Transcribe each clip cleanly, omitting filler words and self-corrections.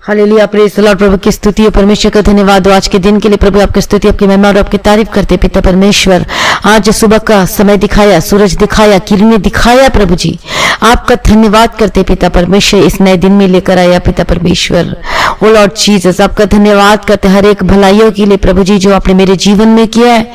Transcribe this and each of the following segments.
Hallelujah, praise the lord. प्रभु की स्तुति हो, परमेश्वर का धन्यवाद हो आज के दिन के लिए। प्रभु आपकी स्तुति, आपकी महिमा और आपकी तारीफ करते पिता परमेश्वर। आज सुबह का समय दिखाया, सूरज दिखाया, किरणें दिखाया, प्रभु जी आपका धन्यवाद करते पिता परमेश्वर। इस नए दिन में लेकर आया पिता परमेश्वर। ओ लॉर्ड जीसस, आपका धन्यवाद करते हर एक भलाइयों के लिए प्रभु जी, जो आपने मेरे जीवन में किया है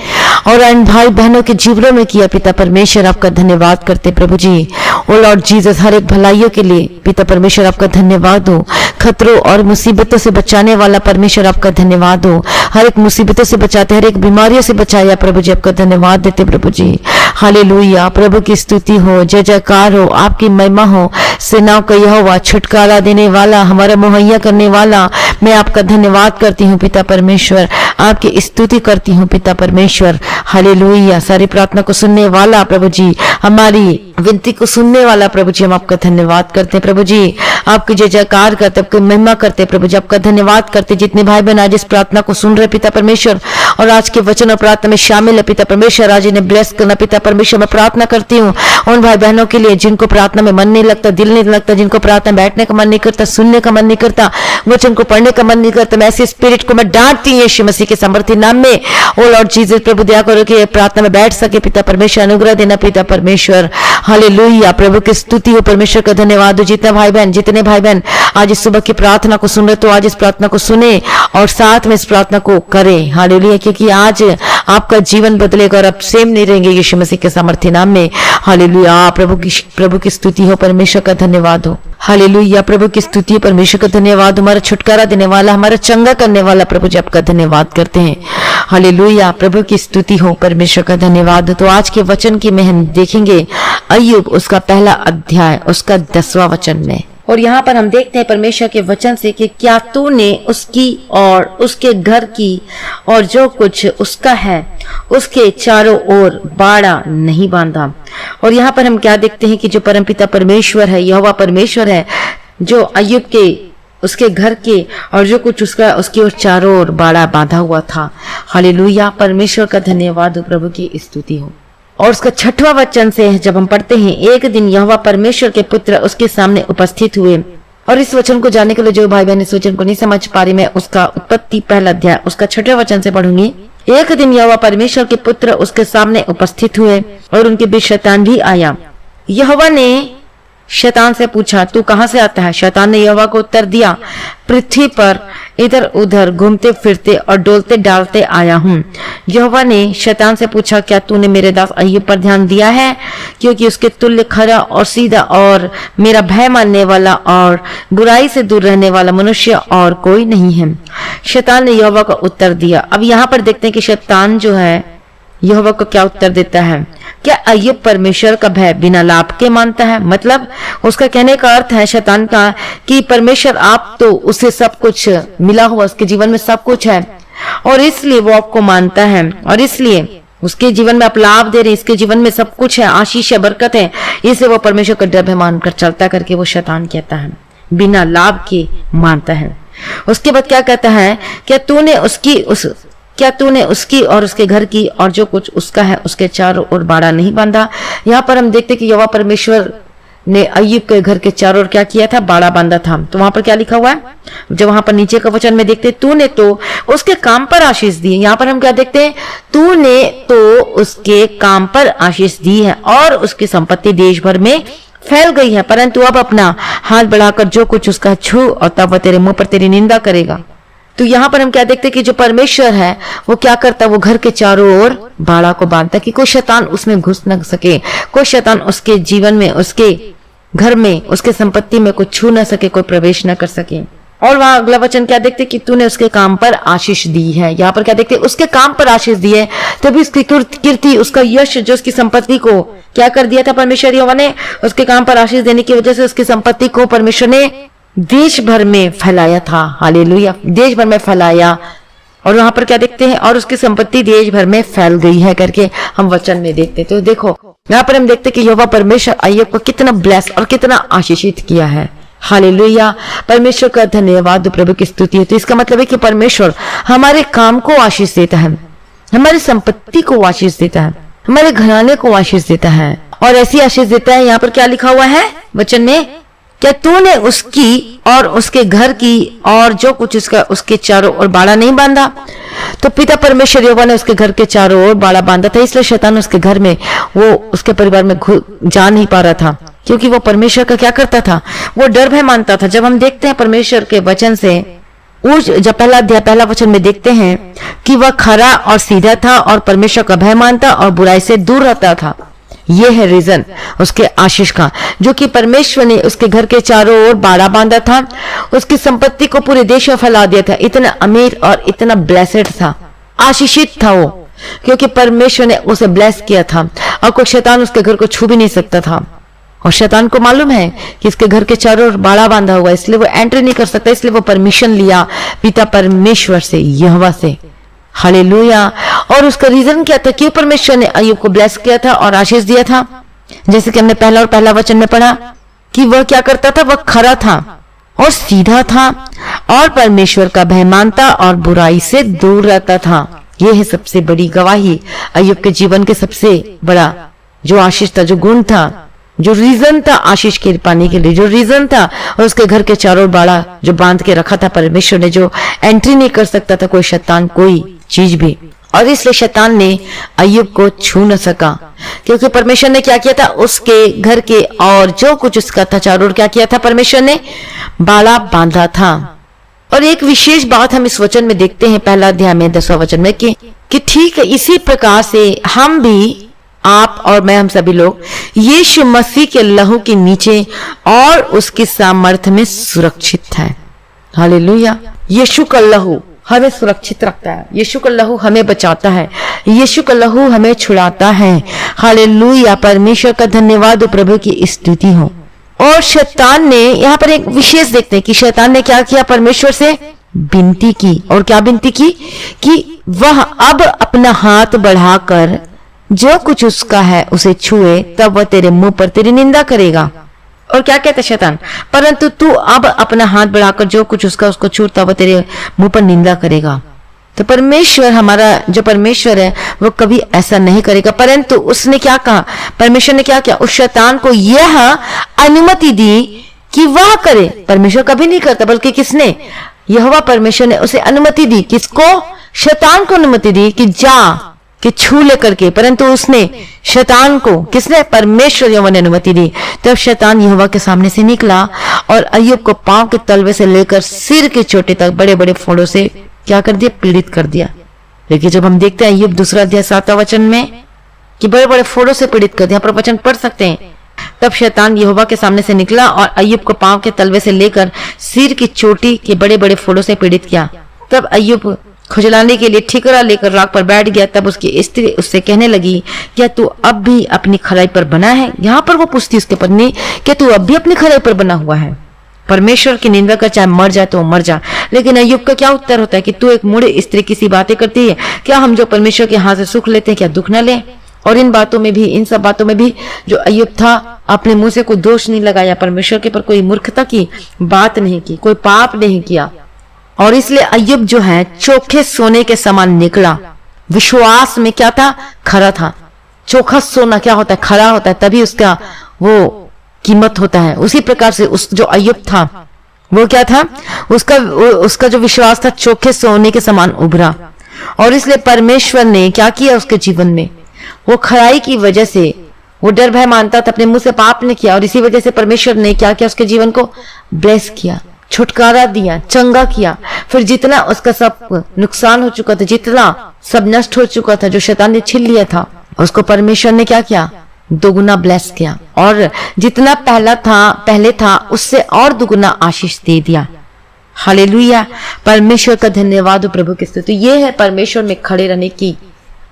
और इन भाई बहनों के जीवनों में किया पिता परमेश्वर। आपका धन्यवाद करते प्रभु जी। ओ लॉर्ड जीसस, हर एक भलाइयों के लिए पिता परमेश्वर आपका धन्यवाद हो। खतरों और मुसीबतों से बचाने वाला परमेश्वर आपका धन्यवाद हो। हर एक मुसीबतों से बचाते, हर एक बीमारियों से बचाया प्रभु जी, आपका धन्यवाद देते प्रभु जी। हालेलुया, प्रभु की स्तुति हो, जय जयकार हो, आपकी महिमा हो। सेनाओं का यहोवा, छुटकारा देने वाला, हमारा मुहैया करने वाला, मैं आपका धन्यवाद करती हूँ पिता परमेश्वर। आपकी स्तुति करती हूँ पिता परमेश्वर। हालेलुया, सारी प्रार्थना को सुनने वाला प्रभु जी, हमारी विनती को सुनने वाला प्रभु जी, हम आपका धन्यवाद करते हैं प्रभु जी। आपकी जय जयकार करते, आपकी महिमा करते प्रभु जी, आपका धन्यवाद करते। जितने भाई बहन आज इस प्रार्थना को सुन रहे पिता परमेश्वर और आज के वचन और प्रार्थना में शामिल है पिता परमेश्वर, आज इन्हें ब्लेस करना पिता परमेश्वर। मैं प्रार्थना करती हूँ उन भाई बहनों के लिए जिनको प्रार्थना में मन नहीं लगता, दिल नहीं लगता, जिनको प्रार्थना बैठने का मन नहीं करता, सुनने का मन नहीं करता, वचन को पढ़ने का मन नहीं करता। मैं ऐसे स्पिरिट को मैं डांटती हूँ यीशु मसीह के सामर्थ्य नाम में। ओ लॉर्ड जीसस, प्रभु दया करो कि प्रार्थना में बैठ सके पिता परमेश्वर, अनुग्रह देना पिता परमेश्वर। हालेलुया, प्रभु की स्तुति हो, परमेश्वर का धन्यवाद हो। जितने भाई बहन आज इस सुबह की प्रार्थना को सुन रहे तो आज इस प्रार्थना को सुने और साथ में इस प्रार्थना को करें। हालेलुया, क्योंकि आज आपका जीवन बदलेगा और आप सेम नहीं रहेंगे यीशु मसीह के सामर्थ्य नाम में। हालेलुया, प्रभु की स्तुति हो, परमेश्वर का धन्यवाद हो। हालेलुया, प्रभु की स्तुति, परमेश्वर का धन्यवाद। हमारा छुटकारा देने वाला, हमारा चंगा करने वाला प्रभु जी, आपका धन्यवाद करते हैं। हालेलुया, प्रभु की स्तुति हो, परमेश्वर का धन्यवाद। तो आज के वचन की में हम देखेंगे अय्यूब, उसका पहला अध्याय, उसका 10वां वचन में। और यहाँ पर हम देखते हैं परमेश्वर के वचन से कि क्या तूने उसकी और उसके घर की और जो कुछ उसका है उसके चारों ओर बाड़ा नहीं बांधा। और यहाँ पर हम क्या देखते हैं कि जो परमपिता परमेश्वर है, यहोवा परमेश्वर है, जो अय्यूब के उसके घर के और जो कुछ उसका उसकी ओर चारों ओर बाड़ा बांधा हुआ था। हालेलुया, परमेश्वर का धन्यवाद हो, प्रभु की स्तुति हो। और उसका 6वां वचन से जब हम पढ़ते हैं, एक दिन यहोवा परमेश्वर के पुत्र उसके सामने उपस्थित हुए। और इस वचन को जानने के लिए जो भाई बहन इस वचन को नहीं समझ पा रही, मैं उसका उत्पत्ति पहला अध्याय उसका 6वें वचन से पढ़ूंगी। एक दिन यहोवा परमेश्वर के पुत्र उसके सामने उपस्थित हुए और उनके बीच शैतान भी आया। यहोवा ने शैतान से पूछा, तू कहां से आता है? शैतान ने यहोवा को उत्तर दिया, पृथ्वी पर इधर उधर घूमते फिरते और डोलते डालते आया हूँ। यहोवा ने शैतान से पूछा, क्या तूने मेरे दास अय्यूब पर ध्यान दिया है? क्योंकि उसके तुल्य खरा और सीधा और मेरा भय मानने वाला और बुराई से दूर रहने वाला मनुष्य और कोई नहीं है। शैतान ने यहोवा को उत्तर दिया। अब यहाँ पर देखते हैं कि शैतान जो है यहोवा को क्या उत्तर देता है। क्या अय्यूब परमेश्वर का भय बिना लाभ के मानता है? मतलब उसका कहने का अर्थ है शैतान का कि परमेश्वर, आप तो उसे सब कुछ मिला हुआ, उसके जीवन में सब कुछ है और इसलिए वो आपको मानता है और इसलिए उसके जीवन में आप लाभ दे रहे हैं, इसके जीवन में सब कुछ है, आशीष है, बरकत है, इसलिए वो परमेश्वर का डर मानकर चलता करके वो शैतान कहता है, बिना लाभ के मानता है। उसके बाद क्या कहता है, क्या तूने उसकी और उसके घर की और जो कुछ उसका है उसके चारों ओर बाड़ा नहीं बांधा? यहाँ पर हम देखते कि यहोवा परमेश्वर ने अय्यूब के घर के चारों ओर क्या किया था? बाड़ा बांधा था। तो वहां पर क्या लिखा हुआ है? जब वहां पर नीचे का वचन में देखते, तूने तो उसके काम पर आशीष दी। यहाँ पर हम क्या देखते हैं? तूने तो उसके काम पर आशीष दी है और उसकी संपत्ति देश भर में फैल गई है, परंतु अब अपना हाथ बढ़ाकर जो कुछ उसका छू और तब वह तेरे मुंह पर तेरी निंदा करेगा। तो यहाँ पर हम क्या देखते हैं कि जो परमेश्वर है वो क्या करता है? वो घर के चारों ओर बाड़ा को बांधता है कि कोई शैतान उसमें घुस न सके, कोई शैतान उसके जीवन में, उसके घर में, उसके संपत्ति में कोई छू न सके, कोई प्रवेश न कर सके। और वहां अगला वचन क्या देखते कि तूने उसके काम पर आशीष दी है। यहाँ पर क्या देखते, उसके काम पर आशीष दी है, तभी उसकी कीर्ति, उसका यश, जो उसकी संपत्ति को क्या कर दिया था परमेश्वर यहोवा ने? उसके काम पर आशीष देने की वजह से उसकी संपत्ति को परमेश्वर ने देश भर में फैलाया था। हालेलुया, देश भर में फैलाया। और वहां पर क्या देखते हैं? और उसकी संपत्ति देश भर में फैल गई है करके हम वचन में देखते। तो देखो यहाँ पर हम देखते कि यहोवा परमेश्वर अय्यूब को कितना ब्लेस और कितना आशीषित किया है। हालेलुया, परमेश्वर का धन्यवाद, प्रभु की स्तुति है। तो इसका मतलब है कि परमेश्वर हमारे काम को आशीष देता है, हमारी संपत्ति को आशीष देता है, हमारे घराने को आशीष देता है और ऐसी आशीष देता है। यहाँ पर क्या लिखा हुआ है वचन में? क्या तूने उसकी और उसके घर की और जो कुछ उसका उसके चारों ओर बाड़ा नहीं बांधा? तो पिता परमेश्वर यहोवा ने उसके घर के चारों ओर बाड़ा बांधा था, इसलिए शैतान उसके घर में, वो उसके परिवार में जा नहीं पा रहा था, क्योंकि वो परमेश्वर का क्या करता था, वो डर भय मानता था। जब हम देखते हैं परमेश्वर के वचन से, जब पहला अध्याय पहला वचन में देखते हैं कि वह खरा और सीधा था और परमेश्वर का भय मानता और बुराई से दूर रहता था। ये है रीजन उसके आशीष का, जो कि परमेश्वर ने उसके घर के चारों ओर बाड़ा बांधा था, उसकी संपत्ति को पूरे देश में फैला दिया था। इतना अमीर और इतना ब्लेसेड था, आशीषित था वो, क्योंकि परमेश्वर ने उसे ब्लेस किया था और कोई शैतान उसके घर को छू भी नहीं सकता था। और शैतान को मालूम है कि इसके घर के चारों ओर बाड़ा बांधा हुआ, इसलिए वो एंट्री नहीं कर सकता, इसलिए वो परमिशन लिया पिता परमेश्वर से, यहोवा से। हालेलुया। और उसका रीजन क्या था, क्यों परमेश्वर ने अय्यूब को ब्लेस किया था और आशीष दिया था? जैसे कि हमने पहला वचन में पढ़ा कि वह क्या करता था, वह खरा था और सीधा था और परमेश्वर का भय मानता और बुराई से दूर रहता था। यह है सबसे बड़ी गवाही, अय्यूब के जीवन के सबसे बड़ा जो आशीष था, जो गुण था, जो रीजन था आशीष के पाने के लिए, जो रीजन था। और उसके घर के चारों बाड़ा जो बांध के रखा था परमेश्वर ने, जो एंट्री नहीं कर सकता था कोई शैतान, कोई चीज भी। और इसलिए शैतान ने अय्यूब को छू न सका, क्योंकि परमेश्वर ने क्या किया था, उसके घर के और जो कुछ उसका था चारों ओर क्या किया था, परमेश्वर ने बाड़ा बांधा था। और एक विशेष बात हम इस वचन में देखते हैं पहला अध्याय में 10वां वचन में कि ठीक है, इसी प्रकार से हम भी, आप और मैं, हम सभी लोग यीशु मसीह के लहू के नीचे और उसकी सामर्थ्य में सुरक्षित है। हालेलुया। यीशु का लहू हमें सुरक्षित रखता है, यीशु का लहू हमें बचाता है, यीशु का लहू हमें छुड़ाता है। हालेलुया। परमेश्वर का धन्यवाद हो, प्रभु की स्तुति हो। और शैतान ने यहाँ पर एक विशेष देखते हैं कि शैतान ने क्या किया, परमेश्वर से विनती की। और क्या विनती की कि वह अब अपना हाथ बढ़ाकर जो कुछ उसका है उसे छुए, तब वह तेरे मुंह पर तेरी निंदा करेगा। और क्या कहता शैतान, परंतु तू अब अपना हाथ बढ़ाकर जो कुछ उसका उसको छूता, वह तेरे मुंह पर निंदा करेगा। तो परमेश्वर, हमारा जो परमेश्वर है, वो कभी ऐसा नहीं करेगा। परंतु उसने क्या कहा, परमेश्वर ने क्या किया, उस शैतान को यह अनुमति दी कि वह करे। परमेश्वर कभी नहीं करता, बल्कि किसने, यहोवा परमेश्वर ने उसे अनुमति दी। किसको? शैतान को अनुमति दी कि जा कि छू लेकर के। परंतु उसने शैतान को, किसने, परमेश्वर यहोवा ने अनुमति दी। तब शैतान यहोवा के सामने से निकला और अय्यूब को पांव के तलवे से लेकर सिर के चोटे तक बड़े बड़े फोड़ों से क्या कर दिया, पीड़ित कर दिया। लेकिन जब हम देखते हैं अय्यूब 2 अध्याय 7वां वचन में कि बड़े बड़े फोड़ों से पीड़ित कर दिया, पर वचन पढ़ सकते हैं। तब शैतान यहोवा के सामने से निकला और अय्यूब को पांव के तलवे से लेकर सिर की चोटी के बड़े बड़े फोड़ों से पीड़ित किया। तब अय्यूब खुजलाने के लिए ठिकरा लेकर राख पर बैठ गया। तब उसकी स्त्री उससे कहने लगी, क्या तू अब भी अपनी खराई पर बना है? यहाँ पर वो पूछती उसके पत्नी, क्या तू अब भी अपनी खराई पर बना हुआ है? परमेश्वर की निंदा कर, चाहे मर जा तो मर जा। लेकिन अय्यूब का क्या उत्तर होता है कि तू एक मूढ़ स्त्री की सी बातें करती है। क्या हम जो परमेश्वर के हाथ से सुख लेते हैं, क्या दुख न ले? और इन बातों में भी, इन सब बातों में भी जो अय्यूब था, अपने मुंह से कोई दोष नहीं लगाया, परमेश्वर के पर कोई मूर्खता की बात नहीं की, कोई पाप नहीं किया। और इसलिए अय्यूब जो है चोखे सोने के समान निकला। विश्वास में क्या था, खरा था। चोखा सोना क्या होता है, खरा होता है, तभी उसका वो कीमत होता है। उसी प्रकार से उस जो अय्यूब था वो क्या था, उसका जो विश्वास था चोखे सोने के समान उभरा। और इसलिए परमेश्वर ने क्या किया उसके जीवन में, वो खराई की वजह से वो डर भय मानता था, अपने मुंह से पाप ने किया, और इसी वजह से परमेश्वर ने क्या किया, उसके जीवन को ब्लेस किया, छुटकारा दिया, चंगा किया। फिर जितना उसका सब नुकसान हो चुका था, जितना सब नष्ट हो चुका था, जो शैतान ने छीन लिया था, उसको परमेश्वर ने क्या किया, दोगुना ब्लेस किया। और जितना पहले था उससे और दुगुना आशीष दे दिया। हालेलुया। परमेश्वर का धन्यवाद हो, प्रभु की स्तुति। ये है परमेश्वर में खड़े रहने की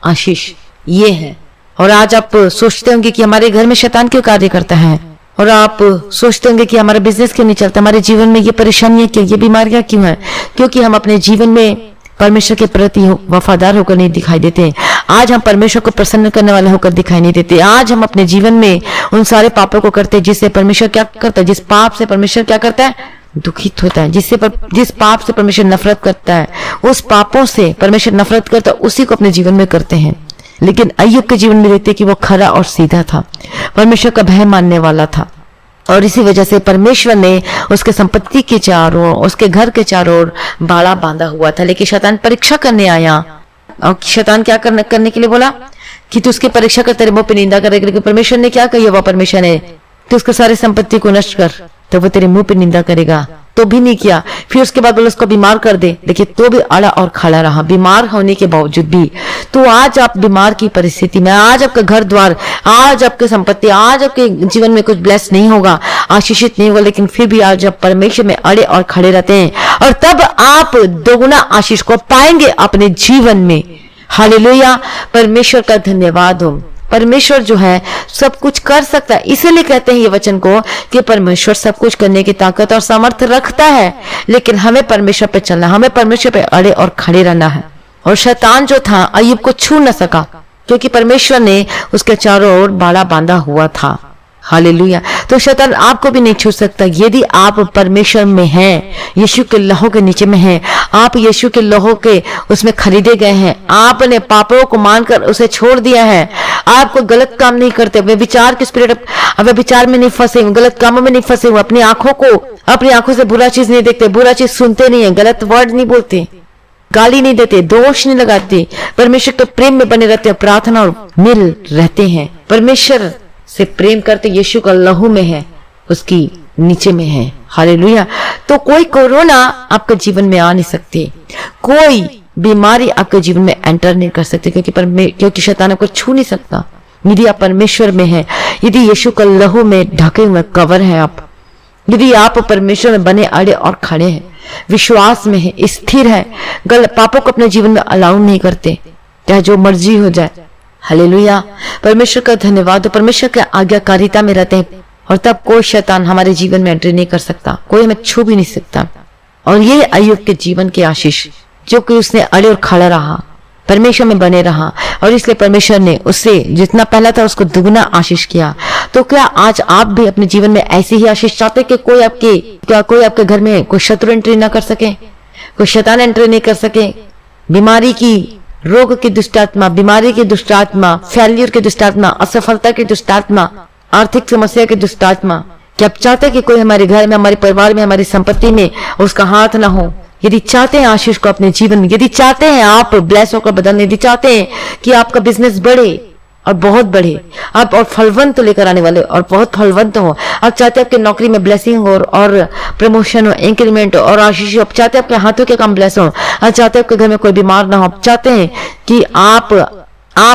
आशीष, ये है। और आज आप सोचते होंगे कि हमारे घर में शैतान क्यों कार्य करता है, और आप सोचते होंगे कि हमारा बिजनेस क्यों नहीं चलता, हमारे जीवन में ये परेशानियां क्यों, ये बीमारियां क्यों है, क्योंकि हम अपने जीवन में परमेश्वर के प्रति वफादार होकर नहीं दिखाई देते। आज हम परमेश्वर को प्रसन्न करने वाले होकर दिखाई नहीं देते। आज हम अपने जीवन में उन सारे पापों को करते हैं जिससे परमेश्वर क्या करता है, जिस पाप से परमेश्वर क्या करता है, दुखित होता है। जिस पाप से परमेश्वर नफरत करता है, उस पापों से परमेश्वर नफरत करता है, उसी को अपने जीवन में करते हैं। लेकिन अय्यूब के जीवन में देखते कि वो खरा और सीधा था, परमेश्वर का भय मानने वाला था। और इसी वजह से परमेश्वर ने उसके संपत्ति के चारों ओर, उसके घर के चारों ओर बाड़ा बांधा हुआ था। लेकिन शैतान परीक्षा करने आया, और शैतान क्या करने के लिए बोला कि तू उसकी परीक्षा कर, तेरे मुंह पे निंदा करेगा। लेकिन परमेश्वर ने क्या कही, वह परमेश्वर ने, तू उसके सारे संपत्ति को नष्ट कर, तो वो तेरे मुंह पे निंदा करेगा। तो भी नहीं किया। फिर उसके बाद बोला उसको बीमार कर दे, देखिए तो भी अड़ा और खड़ा रहा, बीमार होने के बावजूद भी। तो आज आप बीमार की परिस्थिति में, आज आपका घर द्वार, आज आपके संपत्ति, आज आपके जीवन में कुछ ब्लेस नहीं होगा, आशीषित नहीं होगा, लेकिन फिर भी आज जब परमेश्वर में अड़े और खड़े रहते हैं, और तब आप दोगुना आशीष को पाएंगे अपने जीवन में। हालेलुया, परमेश्वर का धन्यवाद हो। परमेश्वर जो है सब कुछ कर सकता है, इसीलिए कहते हैं ये वचन को कि परमेश्वर सब कुछ करने की ताकत और सामर्थ्य रखता है। लेकिन हमें परमेश्वर पे चलना, हमें परमेश्वर पे अड़े और खड़े रहना है। और शैतान जो था अय्यूब को छू न सका, क्योंकि परमेश्वर ने उसके चारों ओर बाड़ा बांधा हुआ था। हालेलुया। तो शैतान आपको भी नहीं छू सकता यदि आप परमेश्वर में हैं, यीशु के लहू के नीचे में हैं, आप यीशु के लहू के उसमें खरीदे गए हैं, आपने पापों को मानकर उसे छोड़ दिया है, आप कोई गलत काम नहीं करते, वे विचार के स्पिरिट, वे विचार में नहीं फंसे हुए, गलत कामों में नहीं फंसे हुए, अपनी आंखों से बुरा चीज नहीं देखते, बुरा चीज सुनते नहीं है, गलत वर्ड नहीं बोलते, गाली नहीं देते, दोष नहीं लगाते, परमेश्वर के प्रेम में बने रहते हैं, प्रार्थना और मिल रहते हैं, परमेश्वर से प्रेम करते, यीशु का लहू में है, उसकी नीचे में है। हालेलुया। तो कोई कोरोना आपके जीवन में आ नहीं सकती, कोई बीमारी आपके जीवन में एंटर नहीं कर सकती, क्योंकि शैतान आपको छू नहीं सकता यदि आप परमेश्वर में हैं, यदि यीशु का लहू में ढके हुए कवर है आप, यदि आप परमेश्वर में बने अड़े और खड़े हैं, विश्वास में है, स्थिर है, गलत पापों को अपने जीवन में अलाउ नहीं करते, चाहे जो मर्जी हो जाए। हालेलुया। परमेश्वर का धन्यवाद। परमेश्वर के आज्ञाकारिता में रहते हैं, और तब कोई शैतान हमारे जीवन में एंट्री नहीं कर सकता, कोई हमें छू भी नहीं सकता। और ये अय्यूब के जीवन की आशीष, जो कि उसने अड़े और खड़ा रहा, परमेश्वर में बने रहा, और इसलिए परमेश्वर ने उससे जितना पहला था उसको दुगना आशीष किया। तो क्या आज आप भी अपने जीवन में ऐसी ही आशीष चाहते कि कोई आपके घर में कोई शत्रु एंट्री ना कर सके, कोई शैतान एंट्री नहीं कर सके, बीमारी की, रोग की दुष्टात्मा, बीमारी की दुष्टात्मा, फेल्यूर की दुष्टात्मा, असफलता की दुष्टात्मा, आर्थिक समस्या की दुष्टात्मा? क्या आप चाहते कि कोई हमारे घर में, हमारे परिवार में, हमारी संपत्ति में उसका हाथ ना हो? यदि चाहते हैं आशीष को अपने जीवन में, यदि चाहते हैं आप ब्लेस होकर बदलने, यदि चाहते हैं कि आपका बिजनेस बढ़े और बहुत बढ़े, आप और फलवंत लेकर आने वाले और बहुत फलवंत हो, आप चाहते हैं आपकी नौकरी में ब्लेसिंग हो और प्रमोशन हो, इंक्रीमेंट हो और आशीष हो, आप चाहते हैं आपके हाथों के काम ब्लेस हो, आप चाहते हैं आपके घर में कोई बीमार ना हो, आप चाहते हैं कि आप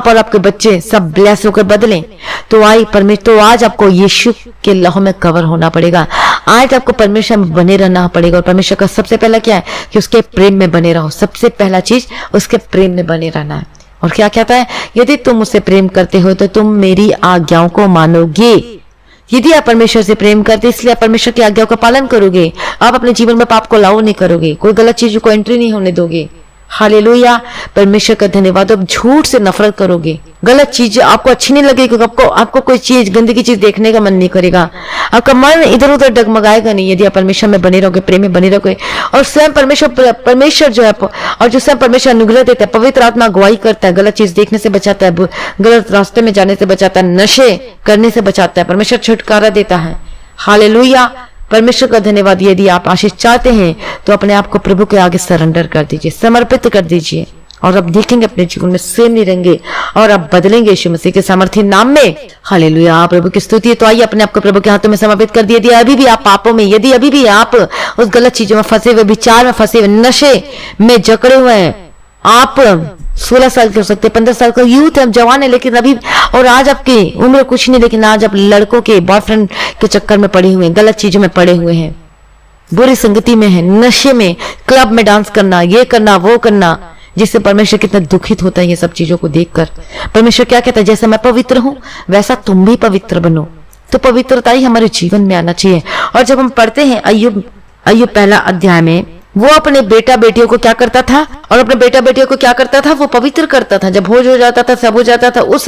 और आपके बच्चे सब ब्लेस होकर बदलें, तो आज आपको यीशु के लहू में कवर होना पड़ेगा। आज आपको परमेश्वर में बने रहना पड़ेगा, और परमेश्वर का सबसे पहला क्या है कि उसके प्रेम में बने रहो। सबसे पहला चीज उसके प्रेम में बने रहना है। और क्या कहता है, यदि तुम मुझसे प्रेम करते हो तो तुम मेरी आज्ञाओं को मानोगे। यदि आप परमेश्वर से प्रेम करते, इसलिए आप परमेश्वर की आज्ञाओं का पालन करोगे, आप अपने जीवन में पाप को अलाउ नहीं करोगे, कोई गलत चीजों को एंट्री नहीं होने दोगे। हालेलुया। परमेश्वर का धन्यवाद। अब झूठ से नफरत करोगे, गलत चीज आपको अच्छी नहीं लगेगी, आपको कोई चीज, गंदगी चीज देखने का मन नहीं करेगा, आपका मन इधर उधर डगमगाएगा नहीं, यदि आप परमेश्वर में बने रहोगे, प्रेम में बने रहोगे। और स्वयं परमेश्वर जो है, और जो स्वयं परमेश्वर अनुग्रह देता है, पवित्र आत्मा अगुवाई करता है, गलत चीज देखने से बचाता है, गलत रास्ते में जाने से बचाता है, नशे करने से बचाता है, परमेश्वर छुटकारा देता है। हालेलुया। परमेश्वर का धन्यवाद। यदि आप आशीष चाहते हैं तो अपने आप को प्रभु के आगे सरेंडर कर दीजिए, समर्पित कर दीजिए, और आप देखेंगे अपने जीवन में सेम नहीं रहेंगे और आप बदलेंगे यीशु मसीह के सामर्थ्य नाम में। हालेलुया। प्रभु की स्तुति है। तो आइए अपने आप को प्रभु के हाथों में समर्पित कर दिए। यदि अभी भी आप पापों में, यदि अभी भी आप उस गलत चीजों में फंसे हुए, विचार में फंसे हुए, नशे में जकड़े हुए हैं, आप 16 साल के हो सकते, 15 साल का यूथ है, जवान है, लेकिन अभी, और आज आपकी उम्र कुछ नहीं, लेकिन आज आप लड़कों के बॉयफ्रेंड के चक्कर में पड़े हुए हैं, गलत चीजों में पड़े हुए हैं, बुरी संगति में है, नशे में, क्लब में डांस करना, ये करना, वो करना, जिससे परमेश्वर कितना दुखित होता है ये सब चीजों को देखकर। परमेश्वर क्या कहता है, जैसे मैं पवित्र हूं वैसा तुम भी पवित्र बनो। तो पवित्रता ही हमारे जीवन में आना चाहिए। और जब हम पढ़ते हैं अय्यूब पहला अध्याय में, वो अपने बेटा बेटियों को क्या करता था, और अपने बेटा बेटियों को क्या करता था, वो पवित्र करता था। जब भोज हो जाता था, सब हो जाता था, उस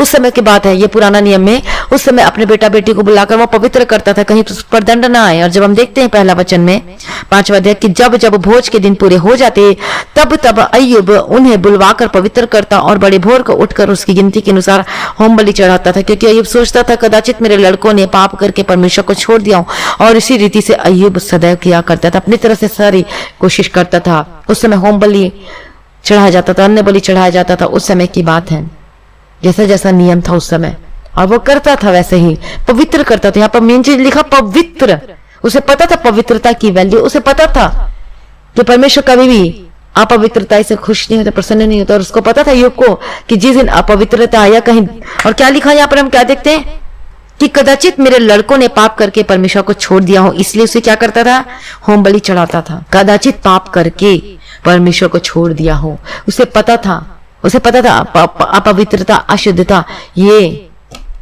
समय की बात है, ये पुराना नियम में, उस समय अपने बेटा बेटी को बुलाकर वो पवित्र करता था, कहीं उस पर दंड ना आए। और जब हम देखते हैं पहला वचन में 5वां अध्याय कि जब जब भोज के दिन पूरे हो जाते तब तब अय्यूब उन्हें बुलवाकर पवित्र करता और बड़े भोर को उठकर उसकी गिनती के अनुसार होम बलि चढ़ाता था, क्योंकि अय्यूब सोचता था कदाचित मेरे लड़कों ने पाप करके परमेश्वर को छोड़ दिया हूं। और इसी रीति से अय्यूब सदैव किया करता था, अपनी तरह से सारी कोशिश करता था। उस समय होम बलि चढ़ाया जाता था, अन्य बलि चढ़ाया जाता था। उस समय की बात है, जैसा जैसा नियम था उस समय, और वो करता था वैसे ही पवित्र करता था। यहाँ पर मेन चीज लिखा पवित्र। उसे पता था पवित्रता की वैल्यू, उसे पता था कि परमेश्वर कभी भी अपवित्रता से खुश नहीं होता, प्रसन्न नहीं होता। और उसको पता था योग को कि जिस दिन अपवित्रता आया कहीं, और क्या लिखा यहाँ पर हम क्या देखते हैं कि कदाचित मेरे लड़कों ने पाप करके परमेश्वर को छोड़ दिया हो, इसलिए उसे क्या करता था, होम बलि चढ़ाता था। कदाचित पाप करके परमेश्वर को छोड़ दिया हो, उसे पता था अपवित्रता, अशुद्धता, ये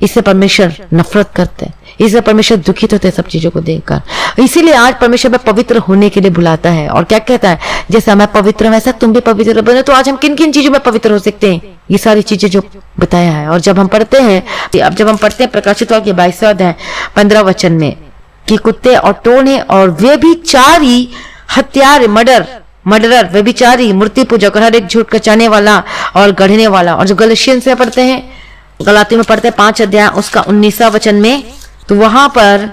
इससे परमेश्वर नफरत करते हैं, इससे परमेश्वर दुखित होते हैं सब चीजों को देखकर। इसीलिए आज परमेश्वर में पवित्र होने के लिए बुलाता है और क्या कहता है, जैसा मैं पवित्र हूं वैसा तुम भी पवित्र बनो। तो आज हम किन किन चीजों में पवित्र हो सकते हैं, ये सारी चीजें जो बताया है। और जब हम पढ़ते हैं प्रकाशित वाक्य 22वां अध्याय 15 वचन में कि कुत्ते और टोने और वे भी चारी हत्यारे, मर्डरर, व्यभिचारी, मूर्ति पूजक और हर एक झूठ कचाने वाला और गढ़ने वाला। और जो गलातियों से पढ़ते हैं, गलातियों में पढ़ते हैं 5 अध्याय उसका 19वां वचन में, तो वहां पर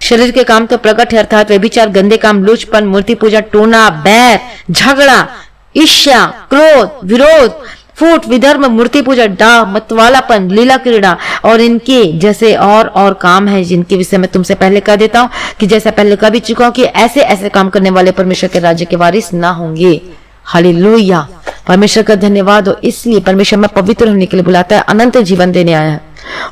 शरीर के काम तो प्रकट है, अर्थात व्यभिचार, गंदे काम, लूचपन, मूर्ति पूजा, टोना, बैर, झगड़ा, ईर्ष्या, क्रोध, विरोध, फूट, विधर्म, मूर्ति पूजा, डाह, मतवालापन, लीला क्रीड़ा और इनके जैसे और काम है, जिनके विषय में तुमसे पहले कह देता हूं कि जैसा पहले कह भी चुका हूं कि ऐसे ऐसे काम करने वाले परमेश्वर के राज्य के वारिस ना होंगे। हालेलुया, परमेश्वर का धन्यवाद हो। इसलिए परमेश्वर में पवित्र होने के लिए बुलाता है, अनंत जीवन देने आया है।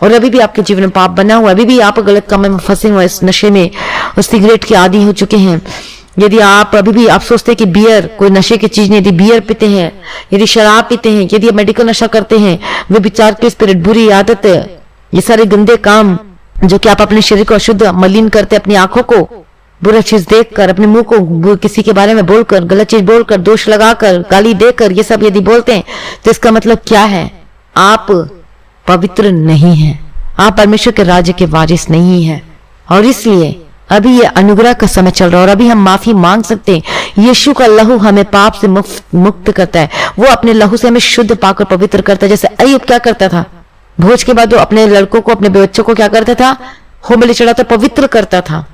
और अभी भी आपके जीवन में पाप बना हुआ, अभी भी आप गलत काम में फंसे हुए, इस नशे में, उस सिगरेट के आदी हो चुके हैं, यदि आप अभी भी आप सोचते हैं कि बियर कोई नशे की चीज नहीं, यदि बियर पीते हैं, यदि शराब पीते हैं, यदि मेडिकल नशा करते हैं, वे विचार की स्पिरिट, बुरी आदत, ये सारे गंदे काम जो कि आप अपने शरीर को अशुद्ध मलिन करते, अपनी आंखों को बुरा चीज देखकर, अपने मुंह को किसी के बारे में बोलकर, गलत चीज बोलकर, दोष लगाकर, गाली देकर, ये सब यदि बोलते हैं तो इसका मतलब क्या है, आप पवित्र नहीं हैं, आप परमेश्वर के राज्य के वारिस नहीं हैं। और इसलिए अभी ये अनुग्रह का समय चल रहा है और अभी हम माफी मांग सकते हैं। यीशु का लहू हमें पाप से मुक्त करता है, वो अपने लहू से हमें शुद्ध पाकर पवित्र करता है। जैसे अय्यूब क्या करता था, भोज के बाद वो अपने लड़कों को, अपने बच्चों को क्या करता था, होम बलि चढ़ाता, पवित्र करता था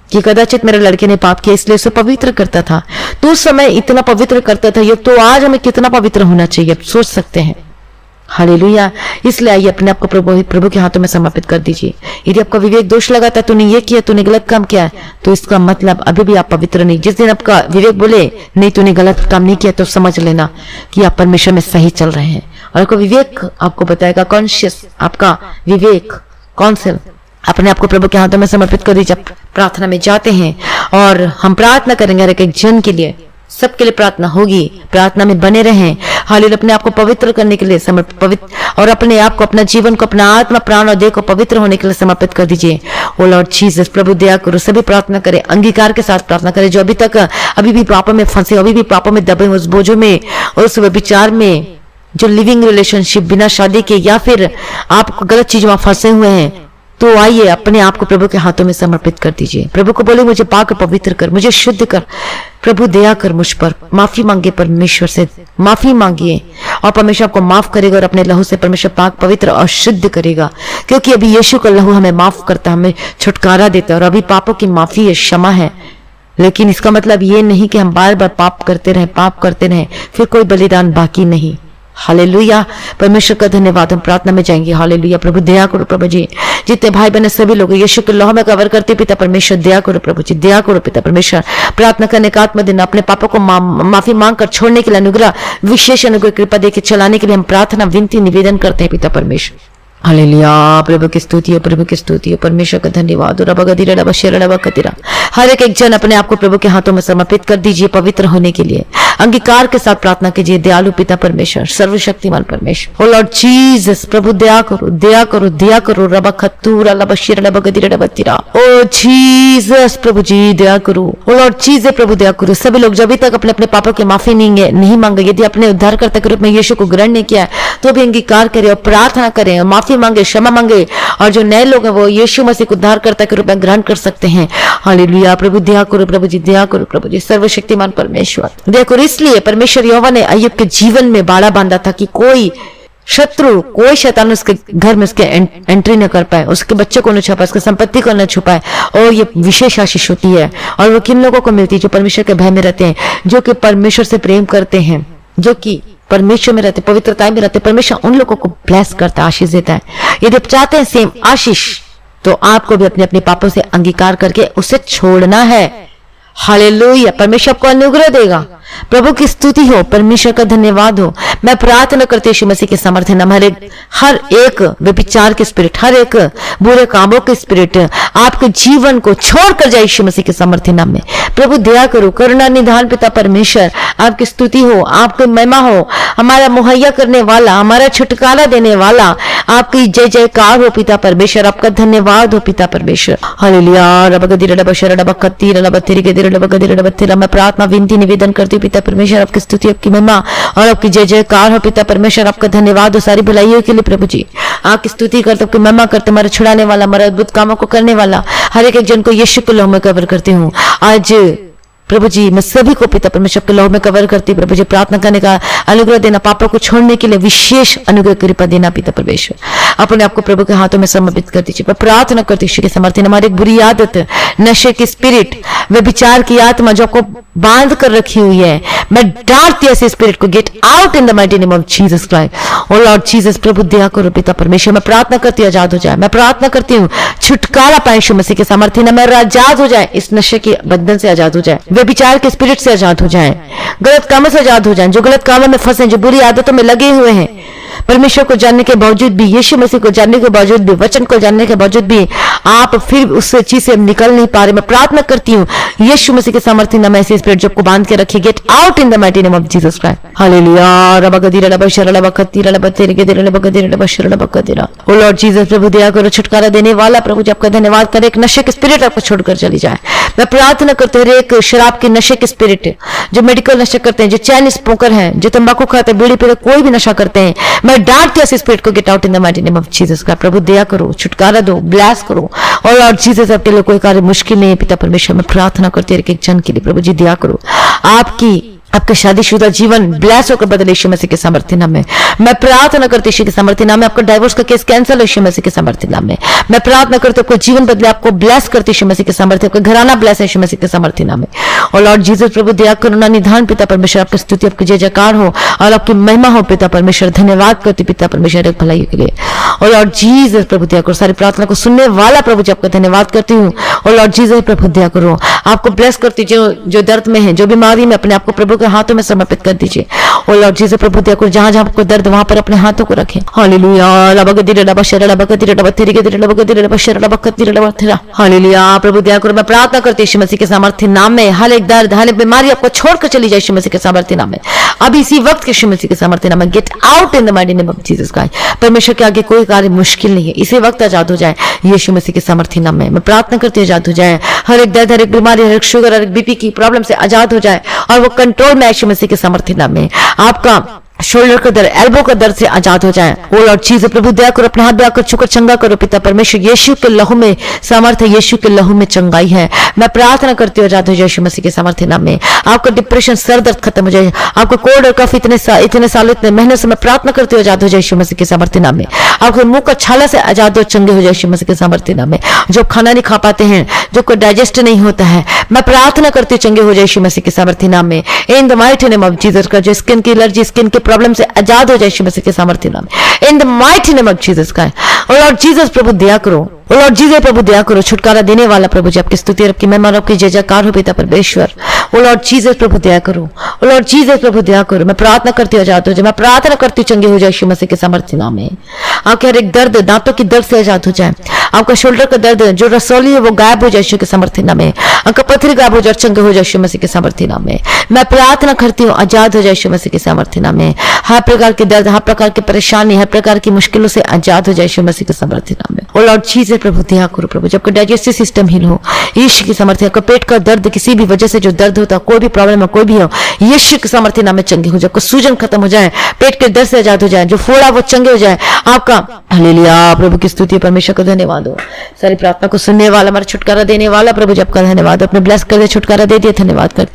कि कदाचित मेरे लड़के ने पाप किया, इसलिए उसे पवित्र करता था। तो उस समय इतना पवित्र करता था, ये तो आज हमें कितना पवित्र होना चाहिए, सोच सकते हैं। हालेलुया। इसलिए आइए अपने आप को प्रभु के हाथों में समर्पित कर दीजिए। यदि आपका विवेक दोष लगाता है, तूने ये किया, तूने गलत काम किया है, तो इसका मतलब अभी भी आप पवित्र नहीं। जिस दिन आपका विवेक बोले नहीं तूने गलत काम नहीं किया, तो समझ लेना कि आप परमेश्वर में सही चल रहे हैं। और आपका विवेक आपको बताएगा, कॉन्शियस आपका विवेक, कौंसिल, अपने आप को प्रभु के हाथों में समर्पित कर दीजिए। प्रार्थना में जाते हैं और हम प्रार्थना करेंगे, हर एक जन के लिए, सबके लिए प्रार्थना होगी। प्रार्थना में बने रहें। हालेलुया। अपने आप को पवित्र करने के लिए पवित्र, और अपने आप को, अपना जीवन को, अपना आत्मा, प्राण और देह को पवित्र होने के लिए समर्पित कर दीजिए। ओ लॉर्ड जीसस, प्रभु दया करो। सभी प्रार्थना करें, अंगीकार के साथ प्रार्थना करें। जो अभी तक अभी भी पापों में फंसे, अभी भी पापों में दबे, उस बोझों में, उस विचार में, जो लिविंग रिलेशनशिप बिना शादी के, या फिर आप गलत चीजों में फंसे हुए हैं, तो आइए अपने आप को प्रभु के हाथों में समर्पित कर दीजिए। प्रभु को बोले, मुझे पाक पवित्र कर, मुझे शुद्ध कर। प्रभु दया कर मुझ पर। माफी मांगे, परमेश्वर से माफी मांगिए और परमेश्वर आपको माफ करेगा और अपने लहू से परमेश्वर पाक पवित्र और शुद्ध करेगा। क्योंकि अभी यीशु का लहू हमें माफ करता, हमें छुटकारा देता है। और अभी पापों की माफी है, क्षमा है। लेकिन इसका मतलब ये नहीं कि हम बार बार पाप करते रहें, फिर कोई बलिदान बाकी नहीं। हालेलुया। परमेश्वर का धन्यवाद। हम प्रार्थना में जाएंगे। हालेलुया। प्रभु दया करो प्रभु जी। जितने भाई बहन सभी लोग यीशु के लहू में कवर करते, पिता परमेश्वर दया करो प्रभु जी, दया करो पिता परमेश्वर। प्रार्थना करने का आत्मा दिन, अपने पापों को माफी मांग कर छोड़ने के लिए अनुग्रह, विशेष अनुग्रह कृपा देकर चलाने के लिए हम प्रार्थना, विनती, निवेदन करते हैं पिता परमेश्वर। हालेलुया। प्रभु की स्तुति हो, प्रभु की स्तुति हो। परमेश्वर का धन्यवाद। हर एक जन अपने आप को प्रभु के हाथों में समर्पित कर दीजिए पवित्र होने के लिए। अंगीकार के साथ प्रार्थना कीजिए। दयालु पिता परमेश्वर, सर्वशक्तिमान परमेश्वर, ओ लॉर्ड जीसस, प्रभु दया करो, दया करो, दया करो। रबा खतूरा लबा शिरा लबा गदिरा लबा तिरा, ओ जीसस प्रभु जी दया करो। ओ लॉर्ड जीसस प्रभु दया करो। सभी लोग जब तक अपने अपने पापों की माफी नहीं मांगे, यदि अपने उद्धारकर्ता के रूप में यीशु को ग्रहण नहीं किया तो भी अंगीकार करें और प्रार्थना करें और माफी मांगे, क्षमा मांगे। और जो नए लोग हैं वो यीशु मसीह को उद्धारकर्ता के रूप में ग्रहण कर सकते हैं। हालेलुया। प्रभु दया करो, प्रभु जी दया करो, प्रभु जी सर्वशक्तिमान परमेश्वर दया करो। इसलिए परमेश्वर यहोवा ने अय्यूब के जीवन में बाड़ा बांधा था कि कोई शत्रु, कोई शैतान उसके घर में उसके एंट्री न कर पाए, उसके बच्चे को न छुपाए, उसकी संपत्ति को न छुपाए। और ये विशेष आशीष होती है और वो किन लोगों को मिलती है? जो परमेश्वर के भय में रहते हैं, जो कि परमेश्वर से प्रेम करते हैं, जो कि परमेश्वर में रहते, पवित्रता में रहते। परमेश्वर उन लोगों को ब्लेस करता है, आशीष देता है। यदि आप चाहते हैं सेम आशीष तो आपको भी अपने अपने पापों से अंगीकार करके उसे छोड़ना है। हालेलुया। परमेश्वर आपको अनुग्रह देगा। प्रभु की स्तुति हो, परमेश्वर का धन्यवाद हो। मैं प्रार्थना करती हूँ यीशु मसीह के सामर्थ्य नाम, हर एक व्यभिचार के स्पिरिट, हर एक बुरे कामों के स्पिरिट आपके जीवन को छोड़कर जाए यीशु मसीह के सामर्थ्य नाम में। प्रभु दया करो, करुणा निधान पिता परमेश्वर, आपकी स्तुति हो, आपकी महिमा हो। हमारा मुहैया करने वाला, हमारा छुटकारा देने वाला, आपकी जय जयकार हो पिता परमेश्वर, आपका धन्यवाद हो पिता परमेश्वर। हालेलुया। मैं प्रार्थना विनती निवेदन करती हूँ पिता परमेश्वर, आपकी स्तुति, आपकी महिमा और आपकी जय जयकार हो पिता परमेश्वर, आपका धन्यवाद हो सारी भलाइयों के लिए। प्रभु जी आपकी स्तुति करते, आपकी महिमा करते, हमारे छुड़ाने वाला, हमारे अद्भुत कामों को करने वाला, हर एक जन को यीशु के लहू में कवर करती हूँ आज। प्रभु जी मैं सभी को पिता परमेश्वर के लहू में कवर करती। प्रभु जी प्रार्थना करने का अनुग्रह देना, पापों को छोड़ने के लिए विशेष अनुग्रह कृपा देना पिता परमेश्वर। अपने आपको प्रभु के हाथों में समर्पित कर दीजिए। मैं प्रार्थना करती हूँ के समर्थन, हमारी एक बुरी आदत, नशे की स्पिरिट, व्यभिचार की आत्मा जो आपको बांध कर रखी हुई है, मैं डांटती ऐसे स्पिरिट को, get out in the mighty name of Jesus Christ. O lord Jesus प्रभु दया करो पिता परमेश्वर। मैं प्रार्थना करती हूँ आजाद हो जाए। मैं प्रार्थना करती हूँ छुटकारा पाए यीशु मसीह के सामर्थ्य नाम में, आजाद हो जाए, इस नशे के बंधन से आजाद हो जाए, व्यभिचार के स्पिरिट से आजाद हो जाए, गलत कामों से आजाद हो जाए, जो गलत कामों में फंसे, जो बुरी आदतों में लगे हुए हैं। परमेश्वर को जानने के बावजूद भी, यीशु मसीह को जानने के बावजूद भी, वचन को जानने के बावजूद भी आप फिर उस चीज से निकल नहीं पा रहे। मैं प्रार्थना करती हूँ यीशु मसीह के सामर्थ्य नाम ऐसे स्पिरिट जो को बांध के रखी, get out in the mighty name of Jesus Christ. Hallelujah. O lord Jesus प्रभु दया करो, छुटकारा देने वाला प्रभु जी आपका धन्यवाद करे। एक नशे के स्पिरिट आपको छोड़कर चली जाए। मैं प्रार्थना करते हूँ एक शराब के नशे के स्पिरिट, जो मेडिकल नशे करते हैं, जो चैन स्मोकर हैं, जो तंबाकू खाते हैं, बीड़ी पीते, कोई भी नशा करते हैं, मैं डांटती हूं स्पिरिट को, get out in the mighty name of Jesus का। प्रभु दया करो, छुटकारा दो, ब्लेस करो। और लॉर्ड जीसस आपके लिए कोई कार्य मुश्किल नहीं है पिता परमेश्वर। मैं प्रार्थना करती हूं एक जन के लिए, प्रभु जी दया करो। आपके शादीशुदा जीवन ब्लेस होकर बदले यीशु मसीह के सामर्थ्य नाम में। मैं प्रार्थना करती हूं यीशु के सामर्थ्य नाम में। आपका डाइवोर्स का केस कैंसिल हो यीशु मसीह के सामर्थ्य नाम में। मैं प्रार्थना करती हूं आपको जीवन बदले, आपको ब्लेस करती यीशु मसीह के सामर्थ्य, आपका घराना ब्लेस है यीशु मसीह के सामर्थ्य नाम में। और लॉर्ड जीसस प्रभु दया करुणा निधान पिता परमेश्वर, आपकी स्तुति, आपकी जय जयकार हो और आपकी महिमा हो पिता परमेश्वर। धन्यवाद करती पिता परमेश्वर एक भलाई के लिए। और लॉर्ड जीसस प्रभु दया करो, सारी प्रार्थना को सुनने वाला प्रभु जी आपका धन्यवाद करती हूँ। और लॉर्ड जीसस प्रभु दया करो, आपको ब्लेस करती, जो दर्द में है, जो बीमारी में, अपने आपको प्रभु के हाथों में समर्पित कर दीजिए। और लॉर्ड जीसस प्रभु दया करो, जहां जहां आपको दर्द वहां पर अपने हाथों को रखें। हालेलुया। हालेलुया। प्रभु दया करो, मैं प्रार्थना करती हूं यीशु मसीह के सामर्थ्य नाम में, हर एक दर्द, हर एक बीमारी आपको छोड़कर चली जाए यीशु मसीह के सामर्थ्य नाम में। अभी इसी वक्त यीशु मसीह के सामर्थ्य नाम में, gate out in the mighty name of Jesus Christ. परमेश्वर के आगे कोई कार्य मुश्किल नहीं है। इसी वक्त आजाद हो जाए यीशु मसीह के सामर्थ्य नाम में। मैं प्रार्थना करती हूं आजाद हो जाए, हर एक दर्द, हर एक बीमारी, हर एक शुगर, हर एक बीपी की प्रॉब्लम से आजाद हो जाए और वो कंट्रोल में यीशु मसीह के सामर्थ्य नाम में। आपका शोल्डर का दर्द, एल्बो का दर्द से आजाद हो जाए। ओ लॉर्ड जीसस प्रभु दया करो, अपना हाथ बढ़ाकर छूकर चंगा करो पिता परमेश्वर। यीशु के लहू में सामर्थ्य, यीशु के लहू में चंगाई है। मैं प्रार्थना करती हूँ आजाद हो जाए यीशु मसीह के सामर्थ्य नाम में। आपका डिप्रेशन, सर दर्द खत्म हो जाए। आपका कोल्ड और कफ इतने साल, इतने महीने से मैं प्रार्थना करती हूँ आजाद हो जाए यीशु मसीह के सामर्थ्य नाम में। आपके मुंह का छाला से आजाद हो, चंगे हो जाए यीशु मसीह के सामर्थ्य नाम में। जो खाना नहीं खा पाते हैं, जो कोई डाइजेस्ट नहीं होता है, मैं प्रार्थना करती हूँ चंगे हो जाए यीशु मसीह के सामर्थ्य नाम में। इन the mighty name of Jesus का, जो स्किन की एलर्जी, स्किन के प्रॉब्लम से आजाद हो जाए यीशु मसीह के सामर्थ्य नाम में। इन the mighty name of Jesus का। और लॉर्ड जीसस प्रभु दया करो, और लॉर्ड जीसस प्रभु दया करो, छुटकारा देने वाला प्रभु जी आपकी स्तुति, आपकी महिमा और आपकी जय जयकार हो पिता परमेश्वर। ओ लॉर्ड जीसस प्रभु दया करो, ओ लॉर्ड जीसस प्रभु दया करो। मैं प्रार्थना करती हूँ आजाद हो जाए, मैं प्रार्थना करती हूँ चंगे हो जाए यीशु मसीह के सामर्थ्य नाम में। आपके हर एक दर्द, दांतों की दर्द से आजाद हो जाए। आपका शोल्डर का दर्द जो रसौली है वो गायब हो जाए यीशु के सामर्थ्य नाम में। आपका पत्थर गायब हो जाए, चंगे हो जाए यीशु मसीह के सामर्थ्य नाम में। मैं प्रार्थना करती हूँ आजाद हो जाए यीशु मसीह के सामर्थ्य नाम में। हर प्रकार के दर्द, हर प्रकार की परेशानी, हर प्रकार की मुश्किलों से आजाद हो जाए यीशु मसीह के सामर्थ्य नाम में। और लॉर्ड जीसस प्रभु दया करो प्रभु, जब डाइजेस्टिव सिस्टम हील हो यीशु की सामर्थ्य। आपका पेट का दर्द, किसी भी वजह से जो दर्द होता, कोई भी प्रॉब्लम है, कोई भी हो, यीशु के सामर्थ्य नाम में चंगे हो जाए। आपका सूजन खत्म हो जाए, पेट के दर्द से आजाद हो जाए, जो फोड़ा वो चंगे हो जाए आपका। हालेलुया, प्रभु की स्तुति, परमेश्वर को धन्यवाद हो। सारी प्रार्थना को सुनने वाला, हमारा छुटकारा देने वाला प्रभु जब का धन्यवाद। अपने ब्लेस कर दे, छुटकारा दे दिया, धन्यवाद कर।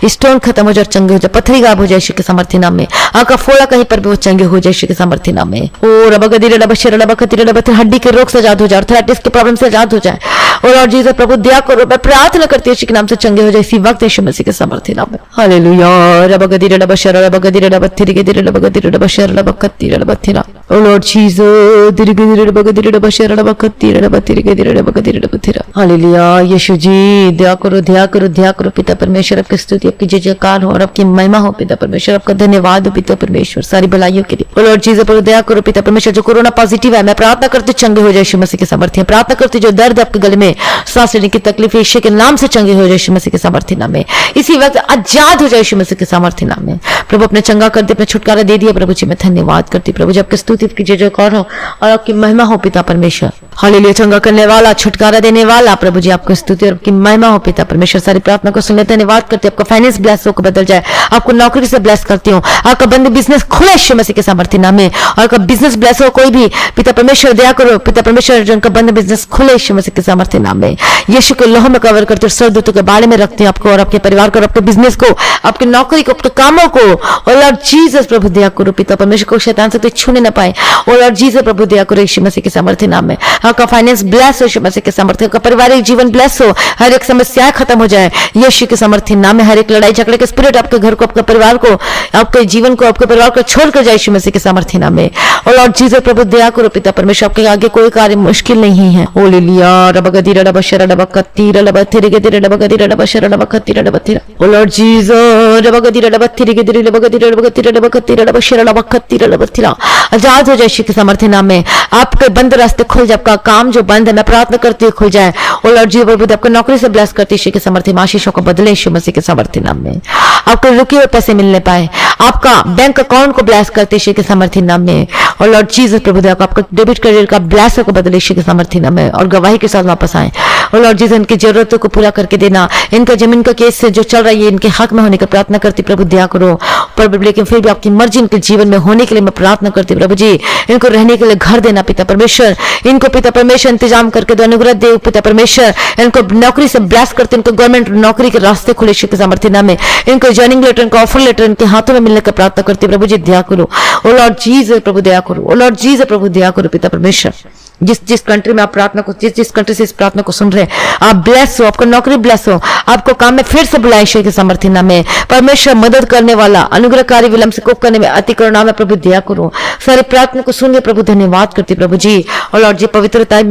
स्टोन खत्म हो जाए, चंगे हो जाए, पत्थरी गायब हो जाए यीशु के सामर्थ्य नाम में। आपका फोड़ा कहीं पर भी वो चंगे हो जाए यीशु के सामर्थ्य नाम में। ओ रबगदीर रबशर रबखतीर रबतर, हड्डी के रोग से आजाद हो जाए, आर्थराइटिस के प्रॉब्लम से आजाद हो जाए। और लॉर्ड जीसस प्रभु दया करो, मैं प्रार्थना करती हूं यीशु के नाम से चंगे हो जाए इसी वक्त यीशु मसीह के सामर्थ्य नाम में। हालेलुया, रबगदीर रबशर रबगदीर रबतीर गदीर रबगदीर रबशर रबखतीर रबतीर। ओ लॉर्ड जीसस दिरगदीर रबगदीर रबशर रबखतीर रबतीर गदीर रबगदीर रबतीर। हालेलुया, यीशु जी दया करो, दया करो, दया करो पिता परमेश्वर। आपकी स्तुति, आपकी जय जयकार हो और आपकी महिमा हो पिता परमेश्वर। आपका धन्यवाद हो पिता परमेश्वर सारी भलाइयों के लिए। ओ लॉर्ड जीसस प्रभु दया करो पिता परमेश्वर, जो कोरोना पॉजिटिव है, मैं प्रार्थना करती चंगे हो जाए यीशु मसीह के सामर्थ्य। प्रार्थना करती जो दर्द आपके गले में, सांस लेने की तकलीफ यीशु के नाम से चंगे हो जाए यीशु मसीह के सामर्थ्य नाम में। इसी वक्त आजाद हो जाए यीशु मसीह के सामर्थ्य नाम में। प्रभु अपने चंगा कर दे, अपने छुटकारा दे दिया प्रभु जी, मैं धन्यवाद करती प्रभु, जब आपकी स्तुति, आपकी जय जयकार हो और आपकी महिमा हो पिता परमेश्वर। हालेलुया, चंगा करने वाला, छुटकारा देने वाला प्रभु जी, आपकी स्तुति और आपकी महिमा हो पिता परमेश्वर। सारी प्रार्थना को सुनने धन्यवाद करते। आपका फाइनेंस ब्लेस होकर बदल जाए, आपको नौकरी से ब्लेस करती हूँ, आपका बंद बिजनेस खुले यीशु मसीह के सामर्थ्य नाम में। और आपका बिजनेस ब्लेस हो, कोई भी पिता परमेश्वर दया करो पिता परमेश्वर, जो उनका बंद बिजनेस खुले यीशु मसीह के सामर्थ्य नाम में। यीशु के लोह में कवर करते और सरदूतों के बारे में रखते हैं आपको और आपके परिवार को, आपके बिजनेस को, आपकी नौकरी को, आपके कामों को। और लॉर्ड जीसस प्रभु दया करो पिता परमेश्वर, को शैतान से कोई छूने न पाए। और लॉर्ड जीसस प्रभु दया करो यीशु मसीह के सामर्थ्य नाम में। आपका फाइनेंस ब्लेस हो यीशु मसीह के सामर्थ्य, आपका पारिवारिक जीवन ब्लेस हो, हर एक समस्याएं खत्म हो जाए यीशु के सामर्थ्य नाम में। हर एक लड़ाई झगड़े के स्पिरिट आपके घर को, आपके परिवार को, आपके जीवन को, आपके परिवार को छोड़ कर जाए यीशु मसीह के सामर्थ्य नाम में। और लॉर्ड जीसस प्रभु दया करो पिता परमेश्वर, आपके आगे कोई कार्य मुश्किल नहीं है। हालेलुया, रबगदीर रबशर रबखतीर रबतीर गदीर रबगदीर रबशर रबखतीर रबतीर। ओ लॉर्ड जीसस रबगदीर रबतीर गदीर रबगदीर रबगदीर रबखतीर रबशर रबखतीर रबतीर। आजाद हो जाए यीशु के सामर्थ्य नाम में। आपके बंद रास्ते खुल जाए, आपका काम जो बंद है मैं प्रार्थना करती हूँ खुल जाए। ओ लॉर्ड जीसस प्रभु आपको नौकरी से ब्लेस करती यीशु के सामर्थ्य में, आशीषों को बदले यीशु मसीह के सामर्थ्य नाम में। आपको रुके हुए पैसे मिलने पाए, आपका बैंक अकाउंट को ब्लेस करते यीशु के सामर्थ्य नाम में। और लॉर्ड जीसस प्रभु आपका डेबिट क्रेडिट का ब्लेस को बदले यीशु के सामर्थ्य नाम में, और गवाही के साथ वापस आए। और लॉर्ड जीसस इनकी जरूरतों को पूरा करके देना। इनका जमीन का केस से जो चल रहा है इनके हक में होने का प्रार्थना करती प्रभु दया करो। पर लेकिन फिर भी आपकी मर्जी इनके जीवन में होने के लिए मैं प्रार्थना करती प्रभु जी। इनको रहने के लिए घर देना पिता परमेश्वर, इनको पिता परमेश्वर इंतजाम करके दो, अनुग्रह दे पिता परमेश्वर। इनको नौकरी से ब्लेस करते, इनको गवर्नमेंट नौकरी के रास्ते खुले यीशु के सामर्थ्य नाम में। इनको ज्वाइनिंग लेटर, इनको ऑफर लेटर इनके हाथों में मिलने का प्रार्थना करती प्रभु जी दया करो। ओ लॉर्ड जीसस प्रभु दया करो, ओ लॉर्ड जीसस प्रभु दया करो पिता परमेश्वर। जिस कंट्री में आप प्रार्थना को, जिस कंट्री से इस प्रार्थना को सुन रहे हैं, आप ब्लेस हो, आपका नौकरी ब्लेस हो, आपको काम में फिर से बुलाए ईश्वर के सामर्थ्य नाम में। परमेश्वर मदद करने वाला, अनुग्रहकारी, विलंब से कोप करने में अति करुणा में प्रभु दया करो। सारी प्रार्थना को सुनिए प्रभु, धन्यवाद करती प्रभु जी। और लॉर्ड जी पवित्रता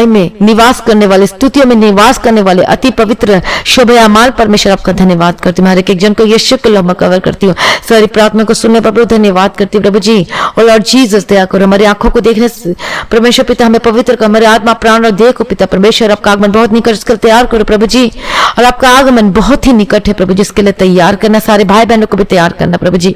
में निवास करने वाले, स्तुतियों में निवास करने वाले अति पवित्र शोभयामान परमेश्वर आपका धन्यवाद करती हूँ। हर एक जन को यीशु के लोह में कवर करती हूँ। सारी प्रार्थना को सुनने पर प्रभु धन्यवाद करती हूँ प्रभु जी। और लॉर्ड जीसस दया करो, हमारी आंखों को देखने परमेश्वर पिता हमें पवित्र कर, हमारे आत्मा प्राण और देह को पिता परमेश्वर आपका आगमन बहुत निकट कर तैयार करो प्रभु जी। और आपका आगमन बहुत ही निकट है प्रभु, जिसके लिए तैयार करना, सारे भाई बहनों को भी तैयार करना प्रभु जी।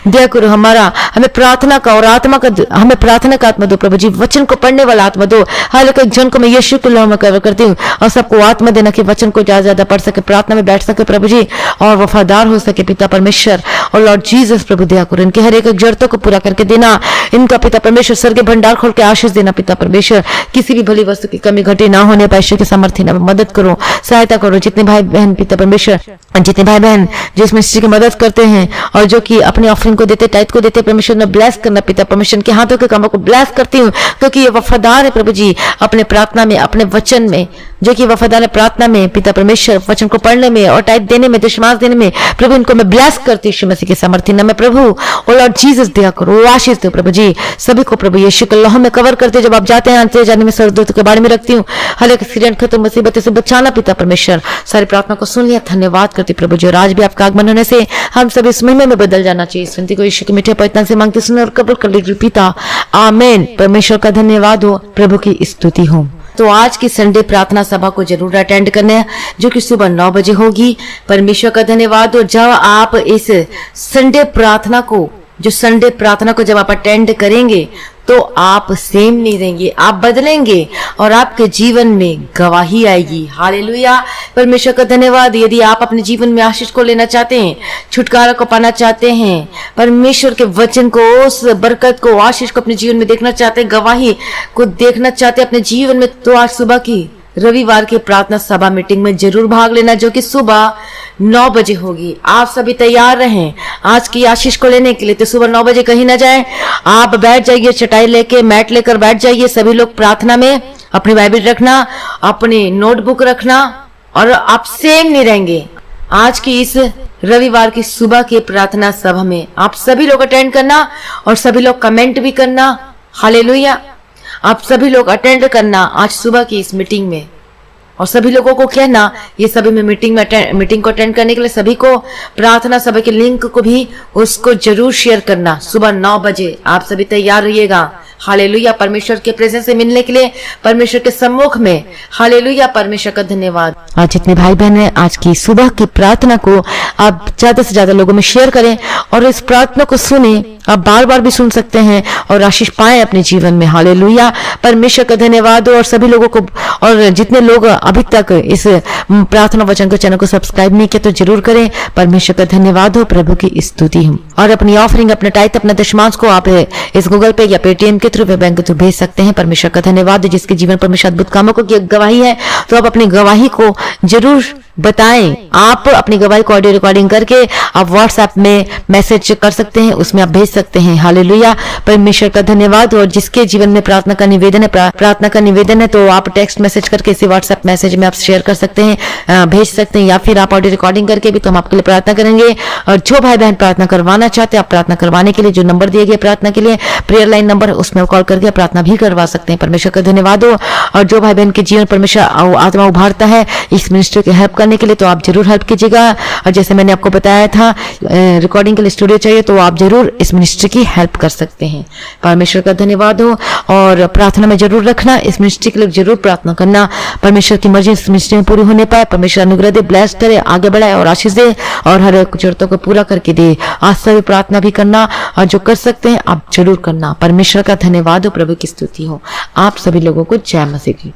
दया करो हमें प्रार्थना का और आत्मा का, हमें प्रार्थना का आत्मा दो प्रभु जी, वचन को पढ़ने वाला आत्मा दो। हर एक जन को मैं यीशु के लोह में कवर करती हूँ और सबको आत्मा देना कि वचन को ज्यादा ज्यादा पढ़ सके, प्रार्थना में बैठ सके प्रभु जी, और वफादार हो सके पिता परमेश्वर। और लॉर्ड जीसस प्रभु दया करो, इनके हर एक जरूरतों को पूरा करके देना। इनका पिता परमेश्वर स्वर्ग के भंडार खोल के आशीष देना पिता परमेश्वर। किसी भी भली वस्तु की कमी घटी ना होने पाए ईश्वर के सामर्थ्य में मदद करो, सहायता करो। जितने भाई बहन पिता परमेश्वर, जितने भाई बहन जो इसमें की मदद करते हैं और जो कि अपनी ऑफरिंग को देते, टाइट को देते, परमेश्वर ने ब्लेस करना पिता परमेश्वर के हाथों के कामों को ब्लेस करती हूँ, क्योंकि ये वफादार है प्रभु जी अपने प्रार्थना में, अपने वचन में, जो कि वफादार है प्रार्थना में पिता परमेश्वर, वचन को पढ़ने में और टाइट देने में, दशमांश देने में प्रभु। इनको मैं ब्लेस करती हूँ यीशु मसीह के सामर्थ्य नाम में प्रभु। और लॉर्ड जीसस दया करो, आशीष दो प्रभु जी सभी को प्रभु। यीशु के लोह में कवर करते, जब आप जाते हैं आते जाने में सरदूतों के बारे में रखती हूँ। हर एक एक्सीडेंट खत्म, मुसीबत से बचाना पिता परमेश्वर। सारी प्रार्थना को सुन लिया, धन्यवाद करती प्रभु जी। और आज भी आपका आगमन होने से हम सभी इस महिमा में बदल जाना चाहिए। सुनती को यीशु के मीठे पवित्र से मांगते सुन और कबूल कर लीजिए पिता, आमीन। परमेश्वर का धन्यवाद हो, प्रभु की स्तुति हो। तो आज की संडे प्रार्थना सभा को जरूर अटेंड करना है, जो कि सुबह 9 बजे होगी। परमेश्वर का धन्यवाद। और जब आप इस संडे प्रार्थना को जब आप अटेंड करेंगे तो आप सेम नहीं रहेंगे, आप बदलेंगे और आपके जीवन में गवाही आएगी। हालेलुया, परमेश्वर का धन्यवाद। यदि आप अपने जीवन में आशीष को लेना चाहते हैं, छुटकारा को पाना चाहते हैं, परमेश्वर के वचन को, उस बरकत को, आशीष को अपने जीवन में देखना चाहते हैं, गवाही को देखना चाहते हैं अपने जीवन में, तो आज सुबह की रविवार की प्रार्थना सभा मीटिंग में जरूर भाग लेना, जो कि सुबह 9 बजे होगी। आप सभी तैयार रहें आज की आशीष को लेने के लिए। तो सुबह 9 बजे कहीं ना जाएं, आप बैठ जाइए, चटाई लेके, मैट लेकर बैठ जाइए। सभी लोग प्रार्थना में अपनी बाइबल रखना, अपनी नोटबुक रखना, और आप सेम नहीं रहेंगे। आज की इस रविवार की सुबह की प्रार्थना सभा में आप सभी लोग अटेंड करना और सभी लोग कमेंट भी करना। हालेलुया, आप सभी लोग अटेंड करना आज सुबह की इस मीटिंग में, और सभी लोगों को कहना ये सभी में मीटिंग को अटेंड करने के लिए सभी को प्रार्थना सभा के लिंक को भी उसको जरूर शेयर करना। सुबह 9 बजे आप सभी तैयार रहिएगा। हालेलुया, परमेश्वर के प्रेजेंस से मिलने के लिए, परमेश्वर के सम्मुख में। हालेलुया, परमेश्वर का धन्यवाद। आज जितने भाई बहन हैं, आज की सुबह की प्रार्थना को आप ज्यादा से ज्यादा लोगों में शेयर करें और इस प्रार्थना को सुने। आप बार बार भी सुन सकते हैं और आशीष पाएं अपने जीवन में। हालेलुया, परमेश्वर का धन्यवाद। और सभी लोगों को, और जितने लोग अभी तक इस प्रार्थना वचन को चैनल को सब्सक्राइब नहीं किया तो जरूर करें। परमेश्वर का धन्यवाद हो, प्रभु की स्तुति हो। और अपनी ऑफरिंग, अपना टाइट, अपना दशमांश को आप इस गूगल पे या पेटीएम के थ्रू, बैंक के थ्रू भेज सकते हैं। परमेश्वर का धन्यवाद। जिसके जीवन परमेश्वर अद्भुत कामों को गवाही है, तो आप अपनी गवाही को जरूर बताएं। आप अपनी गवाही को ऑडियो रिकॉर्डिंग करके आप व्हाट्सएप में मैसेज कर सकते हैं, उसमें आप भेज सकते हैं। हालेलुया, परमेश्वर का धन्यवाद। और जिसके जीवन में प्रार्थना का निवेदन है तो आप टेक्स्ट मैसेज करके इसे व्हाट्सएप मैसेज में आप शेयर कर सकते हैं, भेज सकते हैं, या फिर आप ऑडियो रिकॉर्डिंग करके भी तो हम आपके लिए प्रार्थना करेंगे। और जो भाई बहन प्रार्थना करवाना चाहते हैं, आप प्रार्थना करवाने के लिए जो नंबर दिए गए प्रार्थना के लिए, प्रेयर लाइन नंबर, उसमें कॉल करके प्रार्थना भी करवा सकते हैं। परमेश्वर का धन्यवाद हो। और जो भाई बहन के जीवन परमेश्वर आत्मा उभारता है इस मिनिस्ट्री की हेल्प करने के लिए, तो आप जरूर हेल्प कीजिएगा। और जैसे मैंने आपको बताया था, रिकॉर्डिंग के लिए स्टूडियो चाहिए, तो आप जरूर इस मिनिस्ट्री की हेल्प कर सकते हैं। परमेश्वर का धन्यवाद हो। और प्रार्थना में जरूर रखना, इस मिनिस्ट्री के लिए जरूर प्रार्थना करना। परमेश्वर की मर्जी इस मिनिस्ट्री में पूरी होने पाए। परमेश्वर अनुग्रह दे, ब्लेस करे, आगे बढ़ाए और आशीष दे और हर एक जरूरतों को पूरा करके दे। आज सभी प्रार्थना भी करना, और जो कर सकते हैं आप जरूर करना। परमेश्वर का धन्यवाद हो, प्रभु की स्तुति हो। आप सभी लोगों को जय मसीह की।